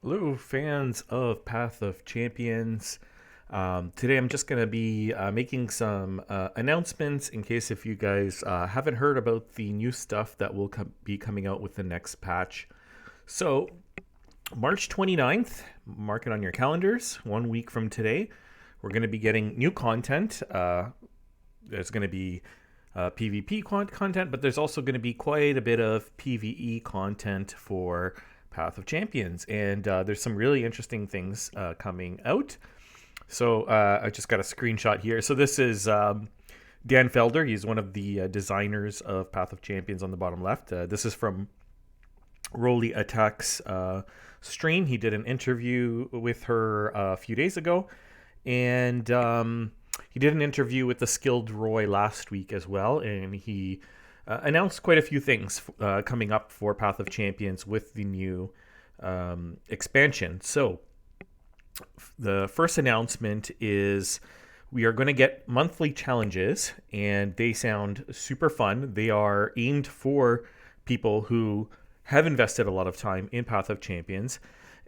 Hello, fans of Path of Champions. Today I'm just going to be making some announcements in case if you guys haven't heard about the new stuff that will be coming out with the next patch. So, March 29th, mark it on your calendars, 1 week from today, we're going to be getting new content. There's going to be PvP content, but there's also going to be quite a bit of PvE content for Path of Champions, and there's some really interesting things coming out. So I just got a screenshot here. So this is Dan Felder. He's one of the designers of Path of Champions on the bottom left. This is from Roly Attack's stream. He did an interview with her a few days ago, and he did an interview with the Skilled Roy last week as well, and he announced quite a few things coming up for Path of Champions with the new expansion. So the first announcement is we are going to get monthly challenges, and they sound super fun. They are aimed for people who have invested a lot of time in Path of Champions.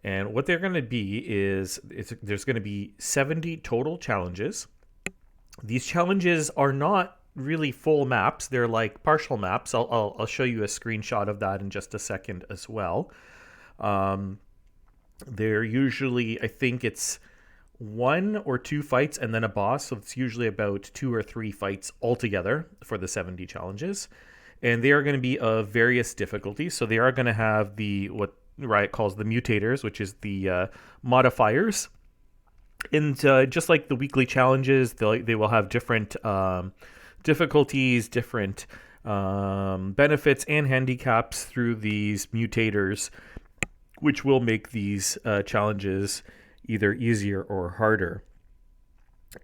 And what they're going to be is there's going to be 70 total challenges. These challenges are not really full maps. They're like partial maps. I'll show you a screenshot of that in just a second as well. They're usually, I think it's 1 or 2 fights and then a boss. So it's usually about 2 or 3 fights altogether for the 70 challenges. And they are going to be of various difficulties. So they are going to have what Riot calls the mutators, which is the modifiers. And just like the weekly challenges, they will have different difficulties, different benefits and handicaps through these mutators, which will make these challenges either easier or harder.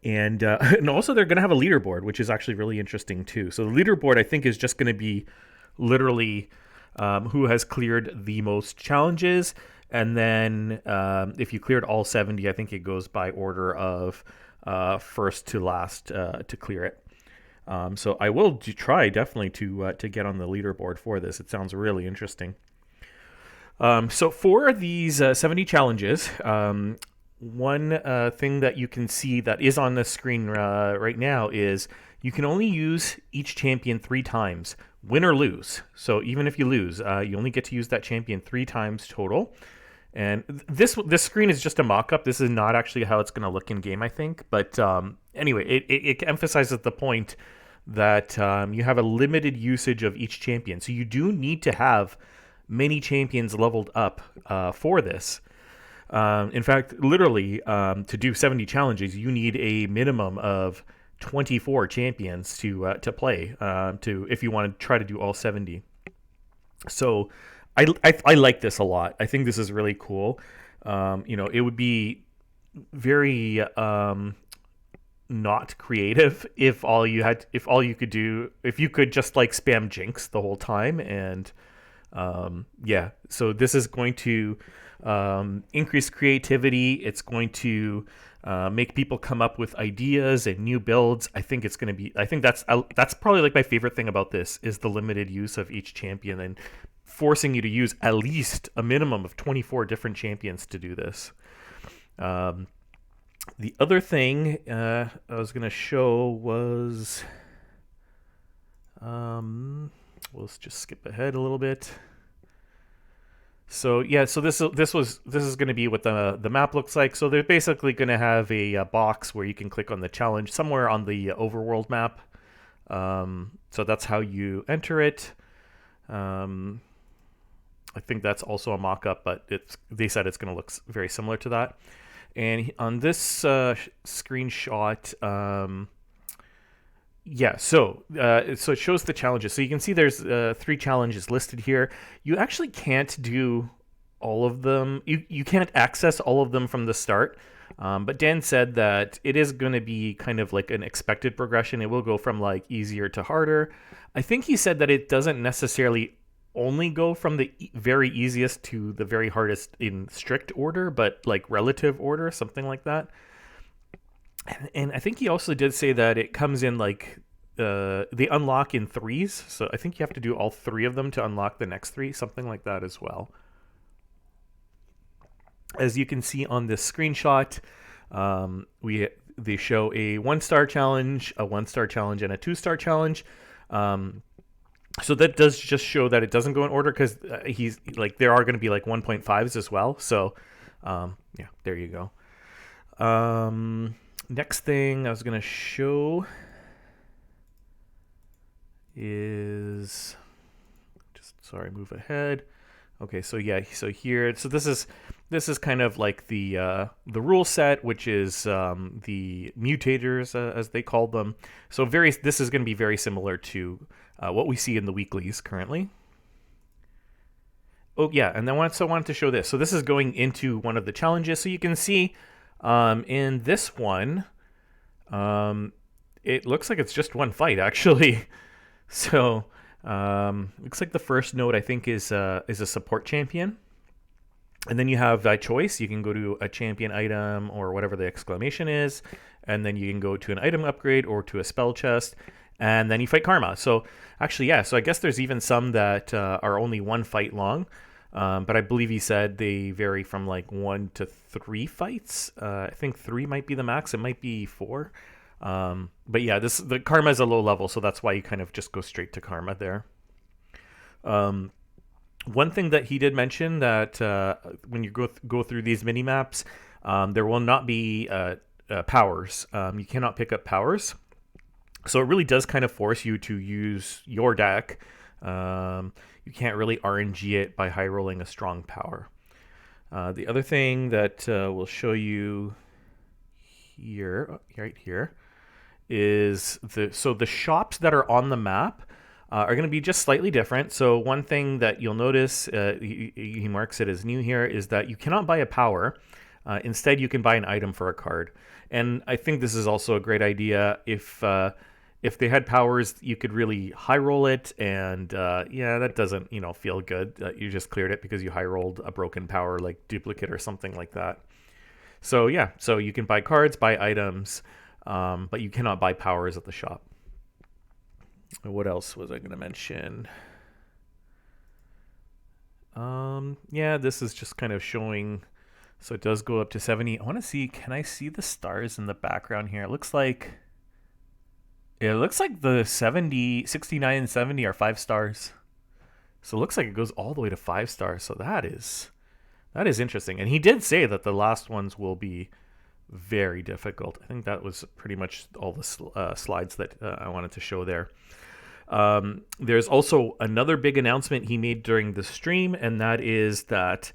And also they're going to have a leaderboard, which is actually really interesting too. So the leaderboard, I think, is just going to be literally who has cleared the most challenges. And then if you cleared all 70, I think it goes by order of first to last to clear it. So I will try definitely to get on the leaderboard for this. It sounds really interesting. So for these 70 challenges, one thing that you can see that is on the screen right now is you can only use each champion 3 times, win or lose. So even if you lose, you only get to use that champion 3 times total. And this screen is just a mock-up. This is not actually how it's going to look in game, I think. But anyway, it emphasizes the point that you have a limited usage of each champion. So you do need to have many champions leveled up for this. In fact, literally, to do 70 challenges, you need a minimum of 24 champions to play if you want to try to do all 70. So I like this a lot. I think this is really cool. It would be very not creative if you could just like spam Jinx the whole time. And so this is going to increase creativity. It's going to make people come up with ideas and new builds. I think that's probably like my favorite thing about this is the limited use of each champion and forcing you to use at least a minimum of 24 different champions to do this. The other thing I was going to show was, let's just skip ahead a little bit. So yeah, so this is going to be what the map looks like. So they're basically going to have a box where you can click on the challenge somewhere on the overworld map. So that's how you enter it. I think that's also a mock-up, but they said it's going to look very similar to that. And on this screenshot, so it shows the challenges. So you can see there's 3 challenges listed here. You actually can't do all of them. You can't access all of them from the start. But Dan said that it is going to be kind of like an expected progression. It will go from like easier to harder. I think he said that it doesn't necessarily only go from the very easiest to the very hardest in strict order, but like relative order, something like that. And I think he also did say that it comes in like they unlock in 3s. So I think you have to do all 3 of them to unlock the next 3, something like that as well. As you can see on this screenshot, they show a 1-star challenge, a 1-star challenge, and a 2-star challenge. So that does just show that it doesn't go in order, because he's like, there are going to be like 1.5s as well. So yeah, there you go. Next thing I was going to show is move ahead. Okay, so yeah, so here, so this is kind of like the rule set, which is the mutators, as they call them. So this is going to be very similar to what we see in the weeklies currently. Oh yeah, and then I wanted to show this. So this is going into one of the challenges. So you can see in this one, it looks like it's just one fight actually. So looks like the first node, I think, is a support champion. And then you have that choice. You can go to a champion item or whatever the exclamation is. And then you can go to an item upgrade or to a spell chest. And then you fight Karma. So actually, yeah. So I guess there's even some that are only one fight long. But I believe he said they vary from like 1 to 3 fights. I think 3 might be the max. It might be 4. But yeah, the Karma is a low level, so that's why you kind of just go straight to Karma there. One thing that he did mention, that when you go through these mini maps, there will not be powers. You cannot pick up powers, so it really does kind of force you to use your deck. You can't really RNG it by high rolling a strong power. The other thing that we'll show you here, right here, is the shops that are on the map are going to be just slightly different. So one thing that you'll notice, he marks it as new here, is that you cannot buy a power. Instead, you can buy an item for a card. And I think this is also a great idea. If they had powers, you could really high roll it, and yeah, that doesn't feel good. You just cleared it because you high rolled a broken power like duplicate or something like that. So yeah, so you can buy cards, buy items, but you cannot buy powers at the shop. What else was I going to mention? Yeah, this is just kind of showing. So it does go up to 70. I want to see, can I see the stars in the background here? It looks like the 70, 69 and 70 are 5 stars. So it looks like it goes all the way to 5 stars. So that is interesting. And he did say that the last ones will be very difficult. I think that was pretty much all the slides that I wanted to show there. There's also another big announcement he made during the stream, and that is that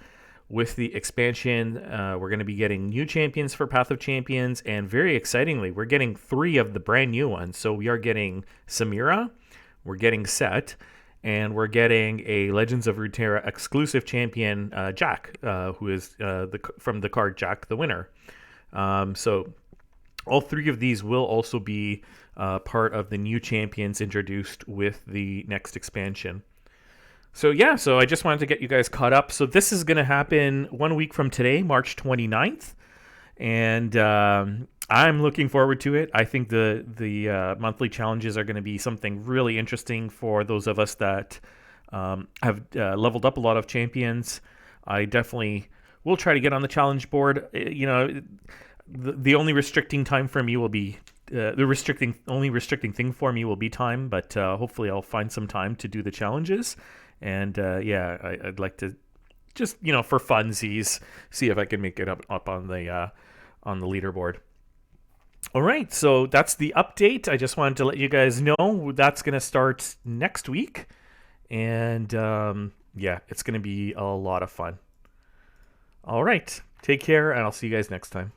with the expansion, we're going to be getting new champions for Path of Champions, and very excitingly, we're getting 3 of the brand new ones. So we are getting Samira, we're getting Set, and we're getting a Legends of Runeterra exclusive champion, Jack, who is from the card Jack the Winner. So all 3 of these will also be part of the new champions introduced with the next expansion. So yeah, so I just wanted to get you guys caught up. So this is going to happen 1 week from today, March 29th. And I'm looking forward to it. I think the monthly challenges are going to be something really interesting for those of us that have leveled up a lot of champions. I definitely will try to get on the challenge board. The only restricting time for me will be only restricting thing for me will be time, but hopefully I'll find some time to do the challenges. And yeah, I'd like to just for funsies see if I can make it up on the leaderboard. All right, so that's the update. I just wanted to let you guys know that's going to start next week, and yeah, it's going to be a lot of fun. All right, take care, and I'll see you guys next time.